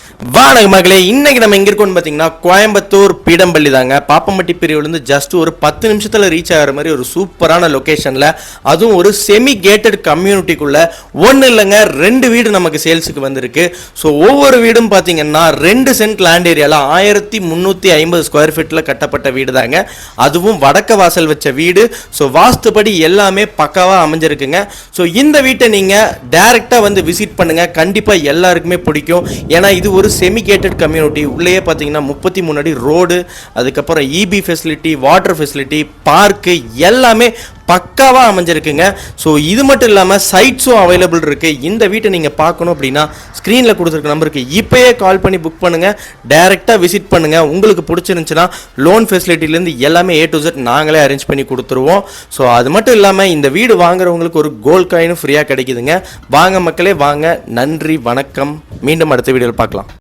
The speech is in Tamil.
வணக்கம் மகளே, இன்னைக்கு நம்ம எங்க இருக்கோம்னு பாத்தீங்கன்னா கோயம்புத்தூர் பீடம்பள்ளி தாங்க. பாப்பம்பட்டி பிரிவுலேருந்து ஜஸ்ட் ஒரு 10 நிமிஷத்துல ரீச் ஆகிற மாதிரி ஒரு சூப்பரான லொகேஷன்ல, அதுவும் ஒரு செமி கேட்டட் கம்யூனிட்டிக்குள்ள ஒன்று இல்லைங்க 2 வீடு நமக்கு சேல்ஸுக்கு வந்திருக்கு. ஸோ ஒவ்வொரு வீடும் பார்த்தீங்கன்னா 2 சென்ட் லேண்ட் ஏரியாவில் 1350 ஸ்கொயர் ஃபீட்ல கட்டப்பட்ட வீடு தாங்க. அதுவும் வடக்க வாசல் வச்ச வீடு. ஸோ வாஸ்துபடி எல்லாமே பக்காவாக அமைஞ்சிருக்குங்க. ஸோ இந்த வீட்டை நீங்கள் டைரெக்டாக வந்து விசிட் பண்ணுங்க, கண்டிப்பாக எல்லாருக்குமே பிடிக்கும். ஏன்னா இது ஒரு செமி கேட்டட் கம்யூனிட்டி. உள்ளேயே பார்த்தீங்கன்னா 33 அடி ரோடு, அதுக்கப்புறம் EB facility, water facility, park எல்லாமே பக்காவாக அமைஞ்சிருக்குங்க. ஸோ இது மட்டும் இல்லாமல் சைட்ஸும் அவைலபிள் இருக்குது. இந்த வீட்டை நீங்கள் பார்க்கணும் அப்படின்னா ஸ்க்ரீனில் கொடுத்துருக்க நம்பருக்கு இப்போயே கால் பண்ணி புக் பண்ணுங்கள், டைரெக்டாக விசிட் பண்ணுங்கள். உங்களுக்கு பிடிச்சிருந்துச்சுன்னா லோன் ஃபெசிலிட்டிலேருந்து எல்லாமே A to Z நாங்களே அரேஞ்ச் பண்ணி கொடுத்துருவோம். ஸோ அது மட்டும் இல்லாமல் இந்த வீடு வாங்குறவங்களுக்கு ஒரு கோல்ட் காயினும் ஃப்ரீயாக கிடைக்குதுங்க. வாங்க மக்களே, வாங்க. நன்றி, வணக்கம். மீண்டும் அடுத்த வீடியோவில் பார்க்கலாம்.